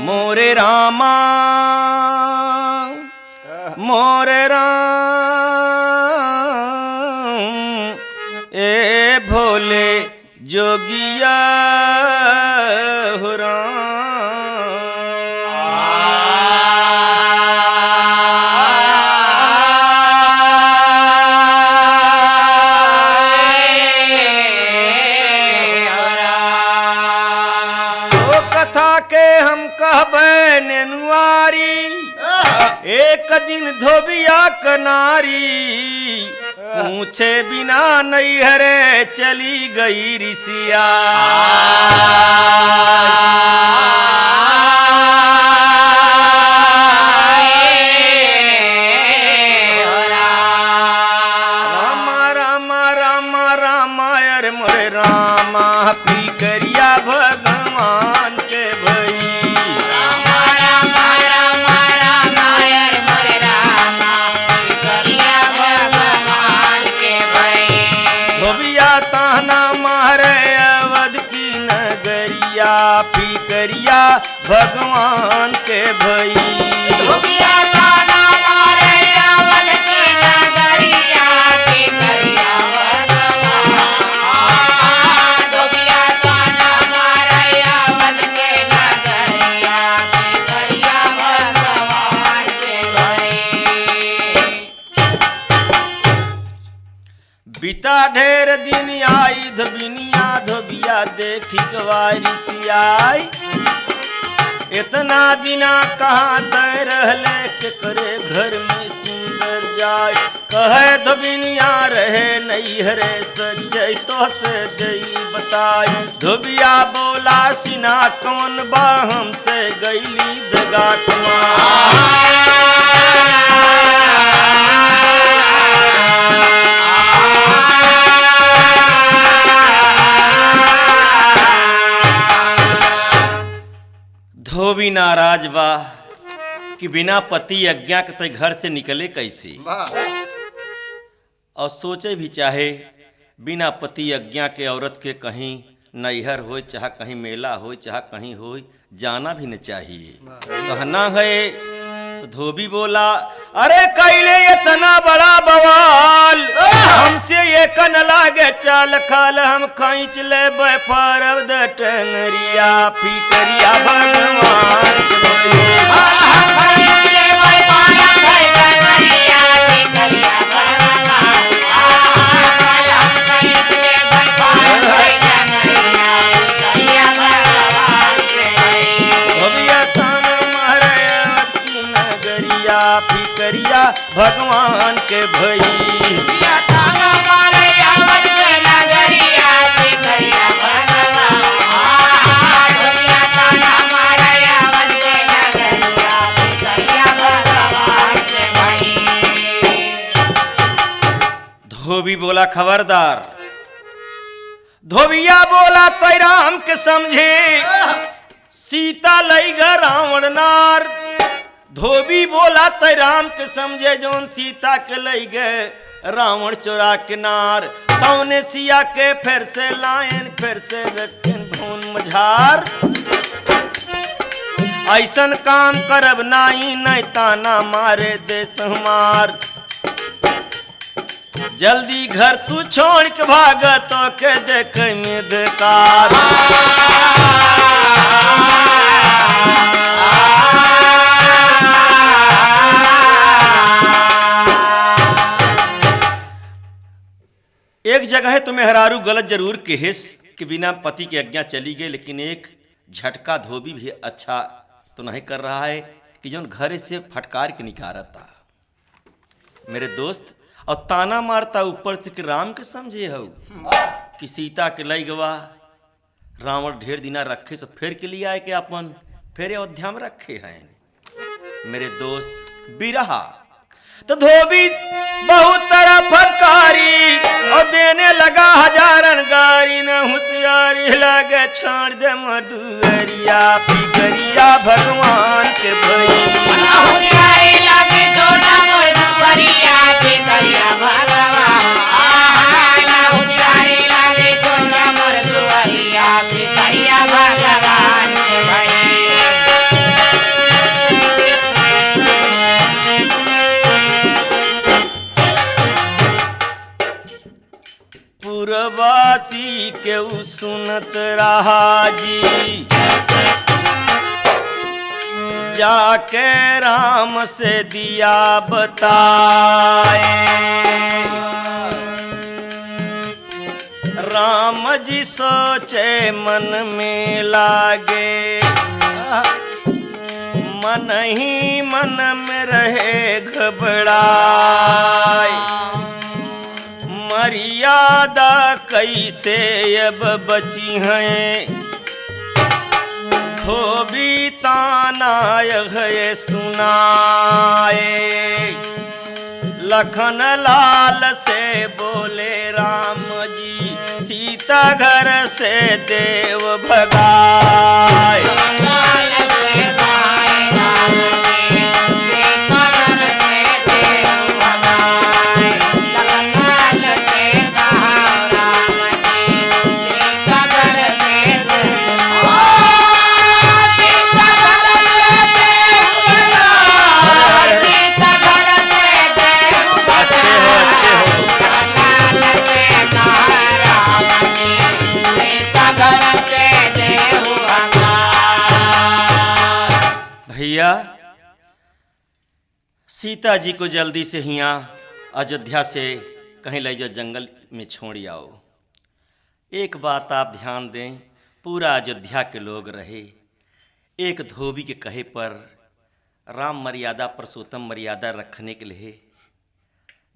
मोरे रामा मोरे राम ए भोले जोगिया हो राम। नेनुआरी एक दिन धोबिया कनारी पूछे बिना नैहरे चली गई ऋषिया। रामा रामा रामा रामा अरे मोरे रामा पी करिया भगवान के भई। फिकरिया भगवान के भई धोबिया ताना मारे अवध की नगरिया फिकरिया भगवान। धोबिया ताना मारे अवध के नगरिया फिकरिया भगवान के भई। बीता ढेर दिन आई धोबिनिया धोबिया देखी गवारी सियाई। इतना दिना कहाँ तय रहले के करे घर में सुंदर जाय। कहे धोबिनिया रहे नैहरे सच्चाई तो से गई बताई। धोबिया बोला सिना कौन बा हमसे गईली दगा धोबी नाराज बा कि बिना पति आज्ञा के तय घर से निकले कैसे। और सोचे भी चाहे बिना पति आज्ञा के औरत के कहीं नैहर हो चाहे कहीं मेला हो चाहे कहीं हो जाना भी न चाहिए। कहना है तो धोबी बोला अरे कैले इतना बड़ा बवाल हमसे ये कन लागे चाल खाल हम खींच ले बरब द टंगरिया फिकरिया भगवान फिकरिया भगवान के भई। धोबी बोला खबरदार। धोबिया बोला तैराम के समझे सीता लई ग रावण नार। धोबी बोला तैराम के समझे जौन सीता के लई गए रावण चोरा के नार। तौने सिया के फिर से लायन फिर से रखन भौन मझार। ऐसन काम करब नाई नहीं ताना मारे देश हमार। जल्दी घर तू छोड़ के भाग तो के देख में धिक्कार। एक जगह तो मेहरारू गलत जरूर कहेस कि बिना पति की आज्ञा चली गई, लेकिन एक झटका धोबी भी अच्छा तो नहीं कर रहा है कि जो घर से फटकार के निकारता मेरे दोस्त और ताना मारता ऊपर से कि राम के समझे हो कि सीता के लई गवा रावण ढेर दिना रखे सो फिर के लिए आए कि अपन फिर अयोध्या में रखे हैं। मेरे दोस्त बिरहा तो धोबी बहुत तरह फटकारी और देने लगा हजारन गारी न होशियारी लगे छोड़ दे मधुरिया फिकरिया भगवान के भई। होशियारी लगे छोड़ा मधुरिया फिकरिया भगवान। होशियारी लगे छोड़ा वासी के सुनत रहा जी। जाके राम से दिया बताए। राम जी सोचे मन में लागे, मन ही मन में रहे घबराए। मर्यादा कैसे अब बची हैं, धोबी ताना है सुनाए। लखन लाल से बोले राम जी, सीता घर से देव भगाए। भैया सीता जी को जल्दी से हिया अयोध्या से कहीं ले जाओ, जंगल में छोड़ आओ। एक बात आप ध्यान दें, पूरा अयोध्या के लोग रहे एक धोबी के कहे पर राम मर्यादा पुरुषोत्तम मर्यादा रखने के लिए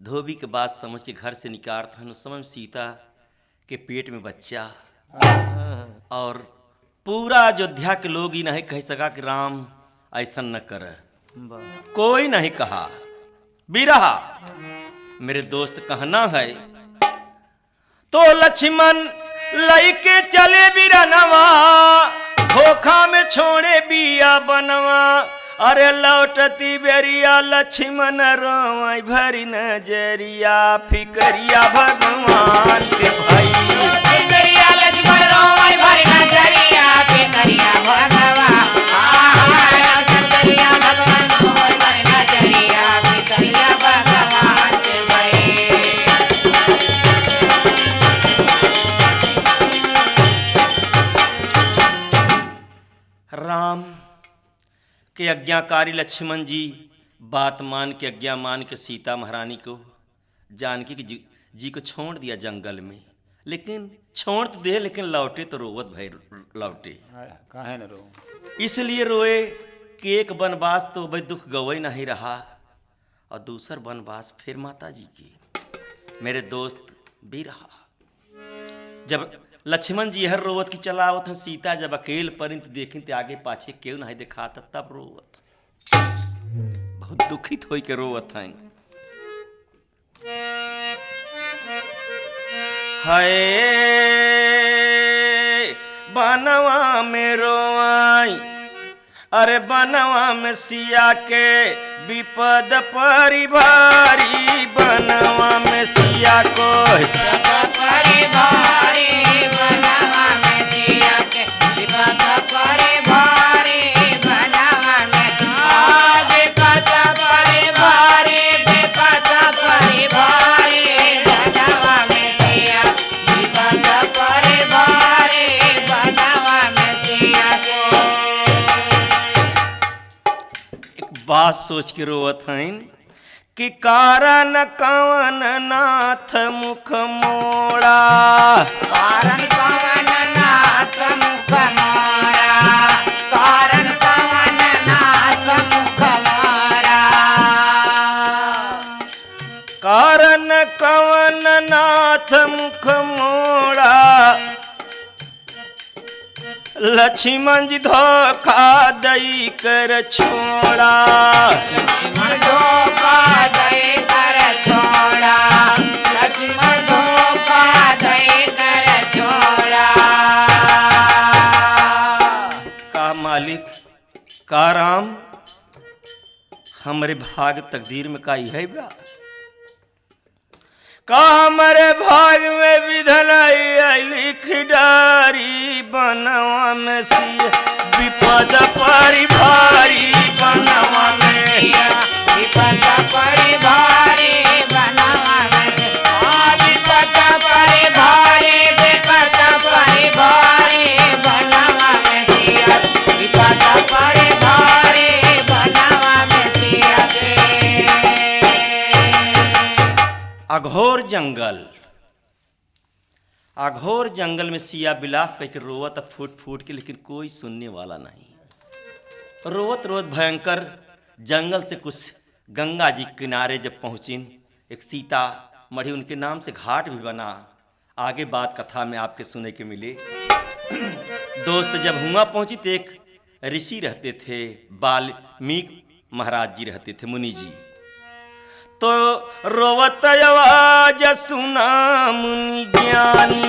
धोबी के बात समझ के घर से निकाल था। उस समय सीता के पेट में बच्चा, और पूरा अयोध्या के लोग ही नहीं कह सका कि राम ऐसा न कर। कोई नहीं कहा। बिरहा मेरे दोस्त कहना है तो लक्ष्मण लइके चले बिरनवा, धोखा में छोड़े बिया बनवा। अरे लौटती बेरिया लक्ष्मण रोवै भरी नजरिया, फिकरिया भगवान के भाई। फिकरिया लक्ष्मण रोवै भरी नजरिया, फिकरिया भगवान। फिकरिया भगवान रोवै भरी नजरिया, फिकरिया भगवान के भाई। राम के आज्ञाकारी लक्ष्मण जी बात मान के, आज्ञा मान के सीता महारानी को जानकी की जी को छोड़ दिया जंगल में। लेकिन छोड़ तो दे, लेकिन लौटे तो रोवत भाई लौटे। काहे न रो? इसलिए रोए कि एक वनवास तो भाई दुख गवई नहीं रहा, और दूसर वनवास फिर माता जी की। मेरे दोस्त बिरहा जब लक्ष्मण जी हर रोवत की चलावत है, सीता जब अकेल परिंत देखी तो आगे पाछे क्यों नहीं दिखाता, तब रोवत बहुत दुखित होई के रोवत है। हाय बनवा में रोवाई, अरे बनवा में सिया के विपद परी भारी। बनवा में सिया को परी भारी, बनवा में सिया के विपद परी भारी। बनवा में विपद परी भारी, विपद परी भारी। बनवा में सिया विपद परी भारी, बनवा में सिया को। एक बात सोच के रोवत हैं कि कारण कवन नाथ मुख मोड़ा। कारण कवन नाथ मुख मोरा, कारण कवन नाथ मुख मोरा। कारण कवन नाथ मुख मोड़ा, लक्ष्मण जी धोखा दई कर छोड़ा। लक्ष्मण धोखा दई कर छोड़ा, लक्ष्मण धोखा दई कर छोड़ा। का मालिक, का राम, हमरे भाग तकदीर में का है बा? का हमारे भाग में विधन लिख डारी। बनवा में सिया विपद परी भारी। बनवा में विपद परी भारी, बनवा में विपद परी भारी। अघोर जंगल में सिया बिलाप कह के रोवत फूट फूट के, लेकिन कोई सुनने वाला नहीं। रोवत रोवत भयंकर जंगल से कुछ गंगा जी किनारे जब पहुँचिन, एक सीता मढ़ी उनके नाम से घाट भी बना। आगे बात कथा में आपके सुने के मिले। दोस्त जब हुआ पहुंची तो एक ऋषि रहते थे, वाल्मीकि महाराज जी रहते थे, मुनि जी। तो रोवत आवाज सुना मुनि ज्ञानी,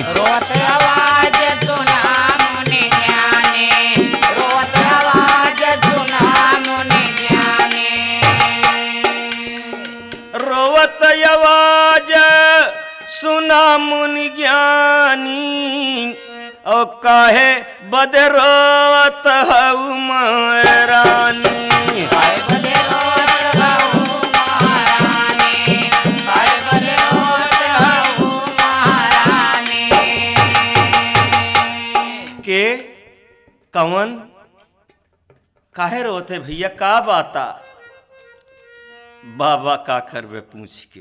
रोवत आवाज सुना मुनि ज्ञानी, रोवत आवाज सुना मुनि ज्ञानी, रोवत आवाज सुना मुनि ज्ञानी, और काहे बद रोवत हऊ महारानी। काय बदे रोवत हऊ महारानी, काय बदे रोवत हऊ महारानी। के कवन काहे रोते भैया, का बाता? बाबा का करबे पूछ के,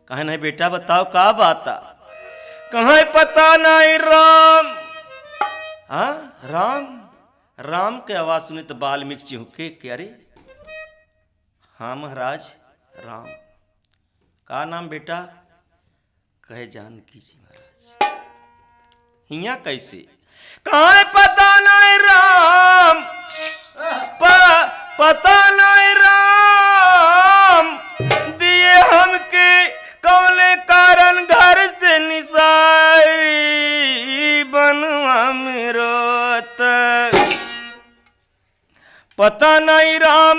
कहे नहीं बेटा बताओ का बाता? कहाँ पता नहीं राम। हाँ राम, राम के आवाज सुने तो वाल्मीकि चिहुके के, अरे हाँ महाराज राम। का नाम बेटा? कहे जानकी जी महाराज। हिया कैसे? कहाँ पता नहीं राम, पता नहीं राम, दिए हमके कौले कारण घर से निसारी बनवा में रोत। पता नहीं राम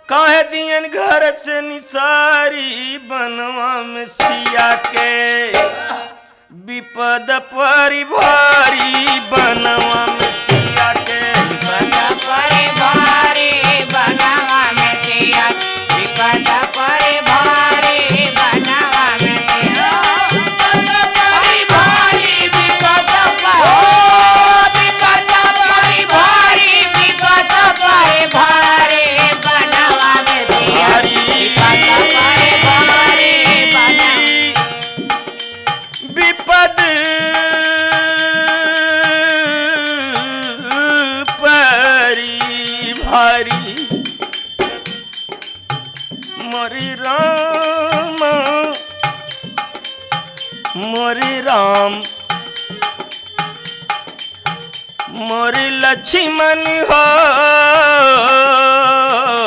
काहे दियन घर से निसारी बनवा में सिया के, विपद परी भारी बनवा में सिया के, विपद परि भारी बनवा में सिया, विपद परि भारी बनवा में सिया, विपद परि भारी, विपद परि भारी, विपद परि भारी बनवा में सिया, विपद परि भारी बनवा, विपद परी भारी मोरी राम, मोरी राम, मोरी लक्ष्मण हो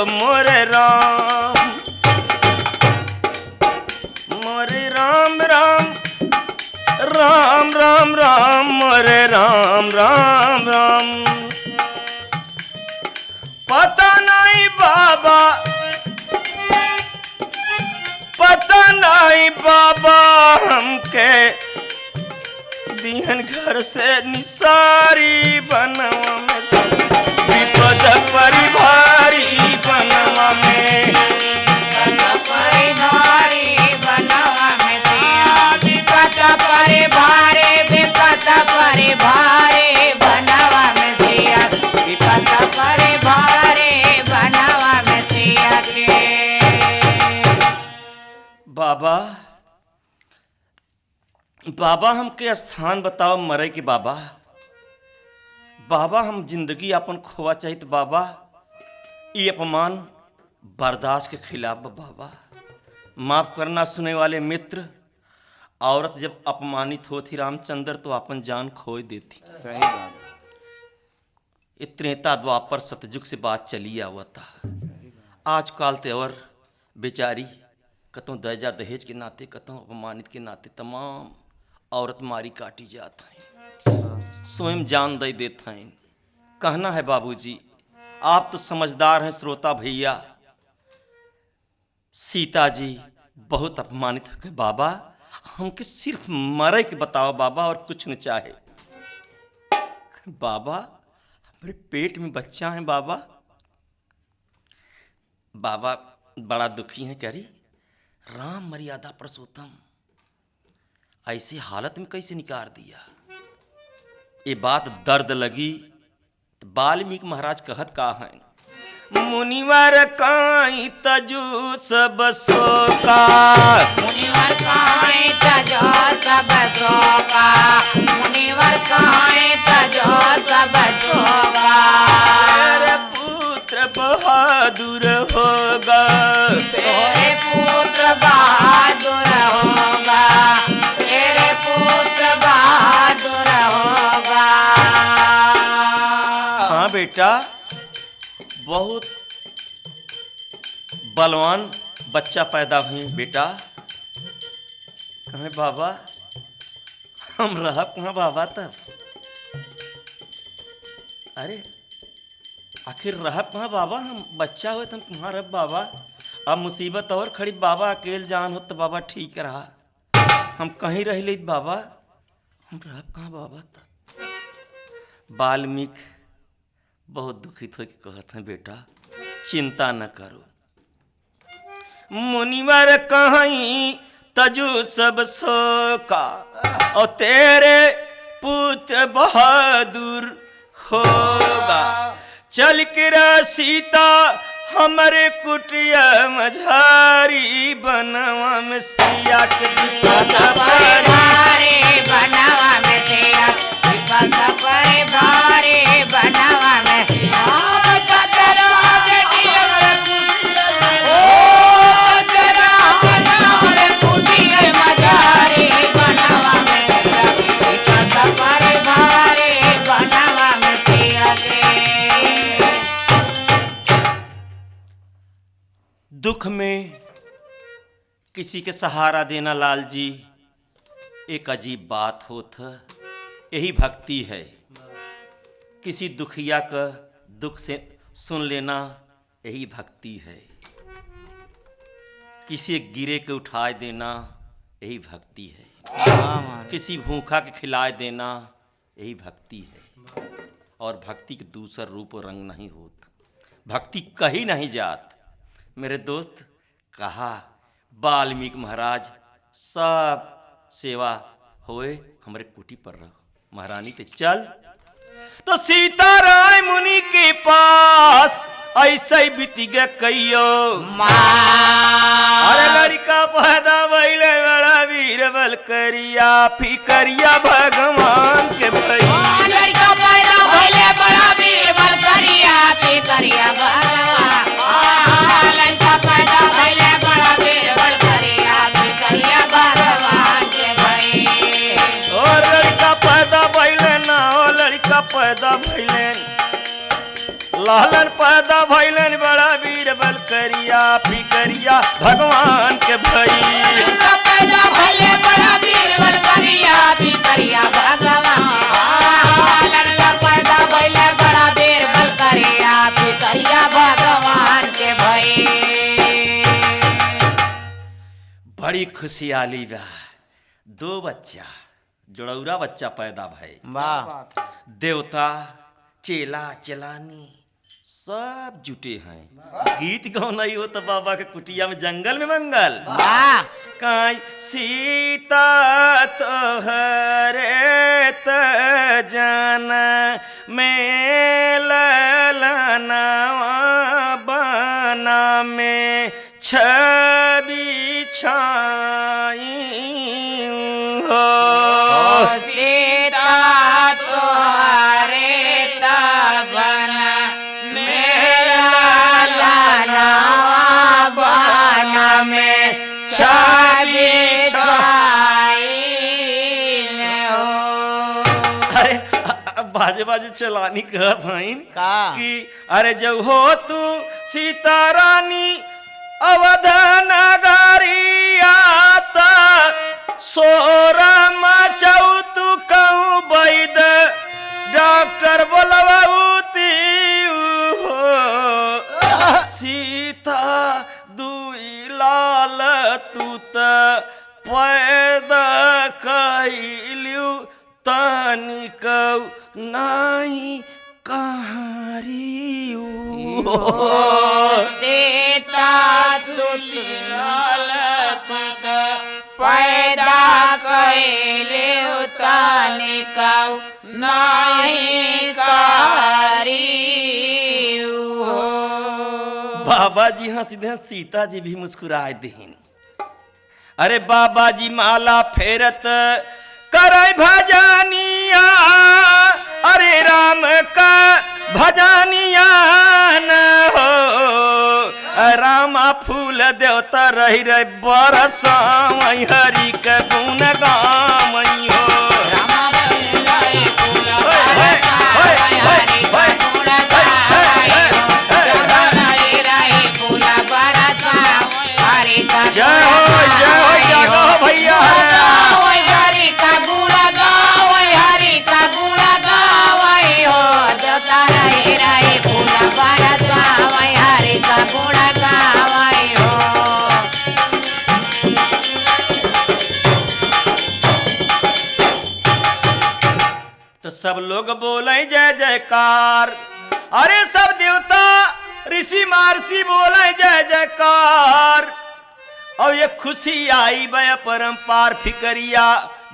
मोरे राम, मोरे राम राम राम राम राम, मोरे राम राम राम। पता नहीं बाबा, पता नहीं बाबा हमके दिहन घर से निसारी बनवा में से, विपद परी भारी बनवा में, विपद परि भारी बनवा में सिया, विपद परि भारी, विपद परि भारी बनवा में सिया, विपद परि भारी बनवा में सिया के। बाबा बाबा हमके स्थान बताओ मरे के बाबा। बाबा हम जिंदगी अपन खोवा चाहिए तो बाबा ये अपमान बर्दाश्त के खिलाफ बा बाबा। माफ करना सुने वाले मित्र, औरत जब अपमानित होती रामचंद्र तो अपन जान खो देती। सही बात। ये त्रेता द्वापर सतयुग से बात चली हुआ था। आजकल ते और बेचारी कतों दर्जा दहेज के नाते, कतों अपमानित के नाते तमाम औरत मारी काटी जात हैं, स्वयं जान दे देते हैं। कहना है बाबूजी, आप तो समझदार हैं श्रोता भैया, सीता जी बहुत अपमानित हो गए बाबा, हमके सिर्फ मरे के बताओ बाबा और कुछ न चाहे। बाबा हमारे पेट में बच्चा है बाबा। बाबा बड़ा दुखी हैं, कह रही राम मर्यादा पुरुषोत्तम ऐसी हालत में कैसे निकाल दिया। ये बात दर्द लगी तो वाल्मीकि महाराज कहत का है, मुनिवर काई तजु सब शोका। मुनिवर काहे तजो सब शोका, मुनिवर काहे तजो सब शोका। तेरे पुत्र बहादुर होगा, तेरे पुत्र बहादुर होगा, तेरे पुत्र बहादुर होगा। हाँ बेटा, बहुत बलवान बच्चा पैदा हुए बेटा। कहे बाबा, हम रह कहाँ बाबा तब? अरे आखिर रह कहाँ बाबा? हम बच्चा हुए तो हम कहाँ रह बाबा? अब मुसीबत और खड़ी बाबा, अकेले जान हो तो बाबा ठीक रहा, हम कहीं रह ले बाबा, हम रह कहाँ बाबा तब? वाल्मीकि बहुत दुखित हो के कहते हैं बेटा चिंता न करो, मुनिवर कहीं तजु सब शोका, और तेरे पुत्र बहादुर होगा। चल कर सीता हमारे कुटिया मझारी, बनवा में सिया के विपद परे भारे बनवा में सिया, विपद परे भारे बनवा में। ओ चतरा बेटी ओ चतरा हमारे कुटिया मझारी, बनवा में विपद परे भारे बनवा में सिया के। दुख में किसी के सहारा देना लाल जी एक अजीब बात होत है, यही भक्ति है। किसी दुखिया का दुख से सुन लेना यही भक्ति है, किसी गिरे के उठाए देना यही भक्ति है, किसी भूखा के खिलाए देना यही भक्ति है। और भक्ति के दूसरा रूप और रंग नहीं होत, भक्ति कहीं नहीं जात। मेरे दोस्त कहा वाल्मीकि महाराज सब सेवा होए हमारे कुटी पर रहो। महारानी ते चल तो सीता राय मुनि के पास ऐसा ही बीती गया कहियो। अरे लड़का पैदा भइले बड़ा वीर बल करिया, फिकरिया भगवान के भैया। लड़का पैदा भइले बड़ा वीर बल करिया, फिकरिया भगवान। लड़का पैदा भइले बड़ा वीर बल करिया, फिकरिया भगवान के भई। और लड़का पैदा भइले ना, ओ लड़का पैदा भइले लालन पैदा भइलन बड़ा वीर बल करिया, फिकरिया भगवान के भई। लड़का पैदा भइले बड़ा वीर बल करिया, फिकरिया भगवान। लड़का पैदा भइले बड़ा वीर बल करिया, फिकरिया भगवान के भई। बड़ी खुशहाली बा, दो बच्चा जोड़ौरा बच्चा पैदा भई। वाह। देवता चेला चलानी सब जुटे हैं, गीत गौनाई हो तो बाबा के कुटिया में जंगल में मंगल। वाह। काई सीता तोहरे त जान में ललनावा बना में छवि छाई हो। सीता तोहरे तबन मेरा लानावा बन में छवि छाई हो। अरे बाजे बाजे चलानी कहत हईन का? कि अरे जब हो तू सीता रानी अवध नगरी आता, सोरा मचाऊ तू कहूँ वैद डॉक्टर बोलवाऊती हो। सीता दुई लाल तू त पैदा कैलियो तनिक नहीं कहारियो। सीता तुतलाल तुत पैदा कैले उतानिक नहीं करी हो। बाबा जी हंस दे, सीता जी भी मुस्कुराए देन। अरे बाबा जी माला फेरत करे भजनिया, अरे राम का भजनिया न हो। रामा फूल देवता रही रे बरसा हरि के गुण गामई हो। जय हो जागो भैया। हरि का गुण गाओ, हरि का गुण गाओ हो। देवता रहे रहे फूल बरसाओ, हरि का गुण गाओ हो। तो सब लोग बोले जय जयकार। अरे सब देवता ऋषि महर्षि बोले जय जयकार। और ये खुशी आई बय परम्पार फिकरिया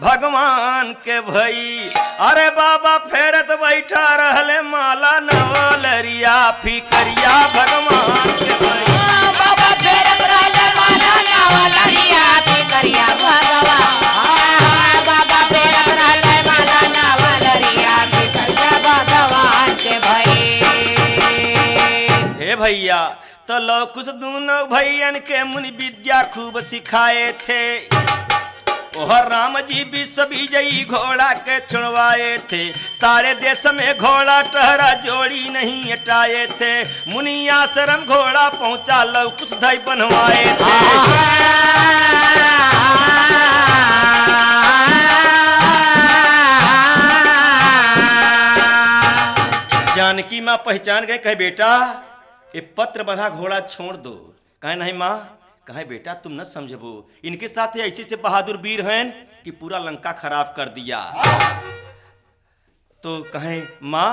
भगवान के भई। अरे बाबा फेरत बैठा रहले माला नवलरिया, फिकरिया भगवान के भई। बाबा फेरत रहले माला नवलरिया, फिकरिया भगवान। बाबा फेरत रहले माला नवलरिया, फिकरिया भगवान के भई। हे भैया, तो लौकुश दोनों भैयन के मुनि विद्या खूब सिखाए थे। ओहर राम जी विश्व विजयी घोड़ा के छुड़वाए थे। सारे देश में घोड़ा टहरा जोड़ी नहीं हटाए थे। मुनि आश्रम घोड़ा पहुंचा लौकुश धई बनवाए थे। जानकी माँ पहचान गए, कहे बेटा ये पत्र बंधा घोड़ा छोड़ दो। कहे नहीं माँ, कहे बेटा तुम न समझबो, इनके साथ ऐसे से बहादुर वीर हैं कि पूरा लंका खराब कर दिया। तो कहे माँ,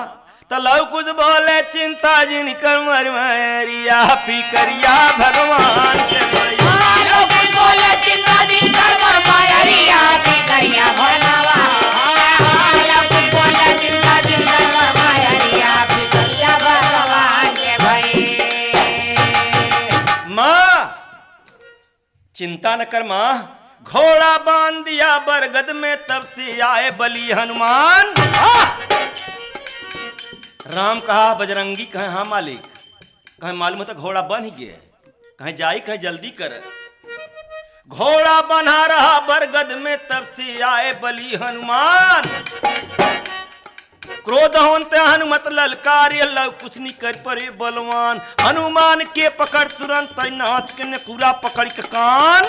तो लव कुछ बोले चिंता जिन कर मरिया, फिकरिया भगवान के भैया। बोले चिंता जिन कर मरिया, फिकरिया भगवान। बोले चिंता जिन कर मरिया, फिकरिया भगवान के भई। माँ चिंता न कर माँ, घोड़ा बांध दिया बरगद में, तब से आए बली हनुमान। राम कहा बजरंगी, कहे हाँ मालिक। कहे मालूम होता घोड़ा बन ही गया। कहे जाई, कहे जल्दी कर। घोड़ा बना रहा बरगद में, तब से आए बली हनुमान। क्रोध होते हनुमत ललकारे, लव कुछ नहीं कर परे बलवान। हनुमान के पकड़ तुरंत नाथ के ने पूरा पकड़ के कान।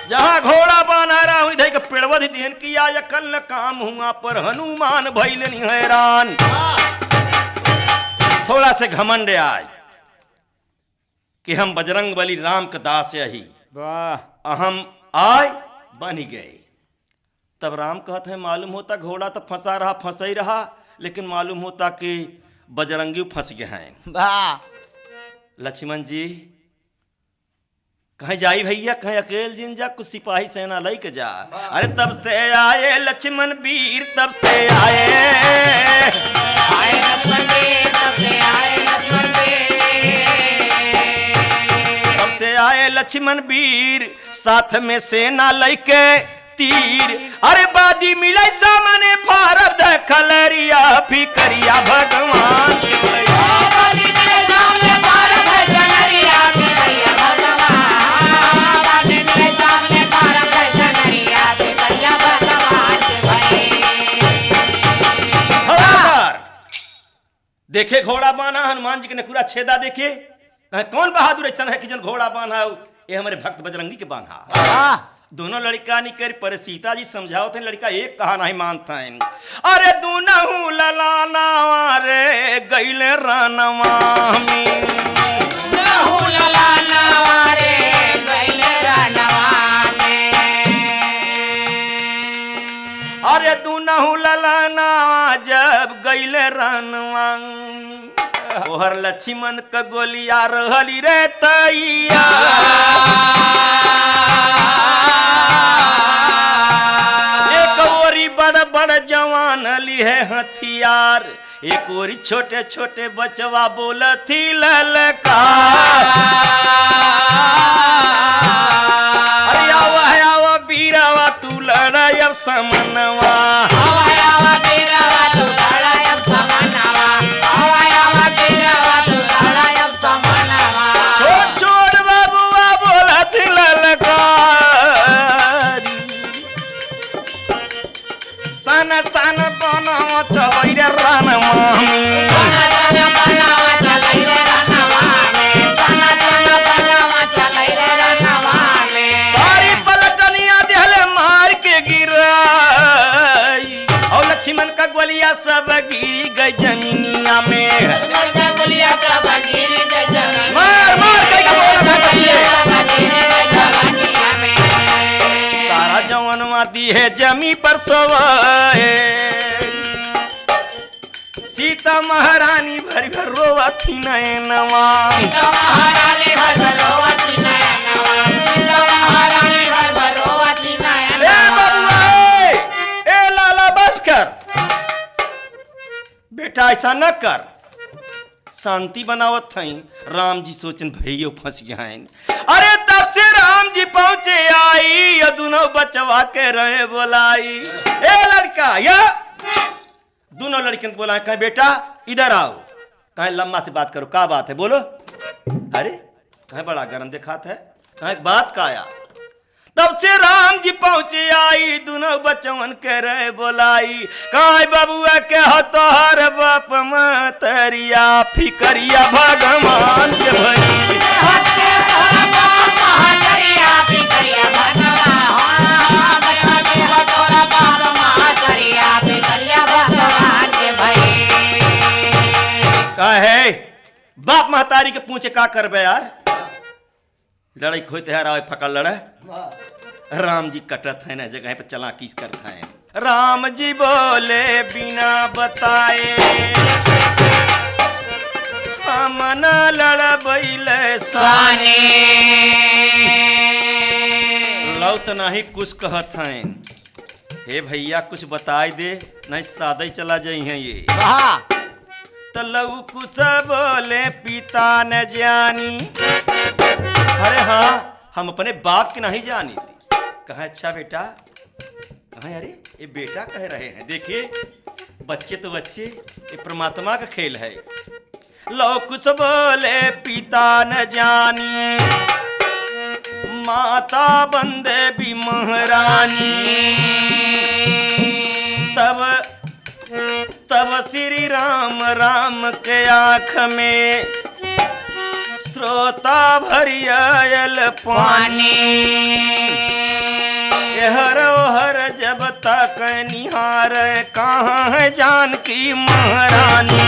जहां घोड़ा बना रहा हुई के पेड़वध देन किया, कल न काम हुआ पर हनुमान भइले नहीं हैरान। थोड़ा से घमंड आए कि हम बजरंग बली राम के दास यही हम आए बन ही गए। तब राम कहते हैं मालूम होता घोड़ा तो फंसा रहा, फंसा ही रहा, लेकिन मालूम होता कि बजरंगी फंस गए हैं। लक्ष्मण जी कहीं जाई भैया, कहीं अकेल जिन जा, कुछ सिपाही सेना लई के जा। अरे तब से आए लक्ष्मण वीर, तब से आए लक्ष्मण वीर, तब से आए लक्ष्मण वीर। तब से आए लक्ष्मण वीर, साथ में सेना लई के तीर। अरे बादी मिले सामने फारब खलरिया, फिकरिया भगवान के भैया। बादी मिले सामने फारब खलरिया, फिकरिया भगवान। बादी मिले सामने फारब खलरिया, फिकरिया भगवान के भैया। देखे घोड़ा बांधा, हनुमान जी के ने पूरा छेदा देखे। कहे कौन बहादुर ऐसा है कि जन घोड़ा बांधा, ये हमारे भक्त बजरंगी के बांधा। दोनों लड़का नहीं कर पर सीता जी समझाओ थे, लड़का एक कहा नहीं मानता है। अरे दूनहु ललाना रे गईले रानवा में, दूनहु ललाना रे गईले रानवा में। अरे दूनहु ललाना जब गईले रानवा, ओहर लक्ष्मण का गोलिया रहली रे तैया। बड़ बड़ जवान ली है हथियार, एक ओरी छोटे छोटे बचवा बोलती ललकार। अरे आवा बीरावा तू लड़ाई समनवा, छोट छोट बाबुआ बोलती ललकार। सन सन बनवा चलै रे रानमामी, सारी पलटनिया दिहले मार के गिराई, और लक्ष्मण का गोलिया सब गिरी गई जमीनिया में। मार मार के बोला था बच्चे, सारा जवानवा दी है जमी पर सोए, सीता महारानी भर घर रोवती नयनवा। ए बबुआ ए लाला बस कर बेटा, ऐसा न कर, शांति बनावत थई। राम जी सोचन भैया फंस गए। अरे तब से राम जी पहुंचे आई, ये दोनों बचवा के रहे बोलाई। ए लड़का या दोनों लड़कियों को बोला, कहे बेटा इधर आओ, कहे लम्मा से बात करो, का बात है बोलो। अरे कहे बड़ा गरम दिखात है, कहे बात का आया। तब से राम जी पहुंचे आई, दोनों बचवन के रहे बोलाई। कहे बबुआ के हो तोहर बाप मतरिया, फिकरिया भगवान के भई। कहे बाप महतारी के पूछे का करबे यार, लड़ाई खोते है राव पकड़ लड़े। राम जी कटत है ना जगह पे चला किस करता है। राम जी बोले बिना बताए हम न लड़बैले साने, लौ तो नहीं कुछ कहत हैं। हे भैया कुछ बताई दे, नहीं सादा ही चला जाई हैं ये। तो लऊ कुछ बोले पिता न जानी, अरे हाँ हम अपने बाप की नहीं जानी थी। कहा अच्छा बेटा, कहा अरे ये बेटा कह रहे हैं, देखिए बच्चे तो बच्चे, ये परमात्मा का खेल है। लो कुछ बोले पिता न जानी, माता बंदे भी महारानी। तब श्री राम राम के आँख में श्रोता भरियल पानी। हर हर जब तक निहार कहाँ है जानकी महारानी।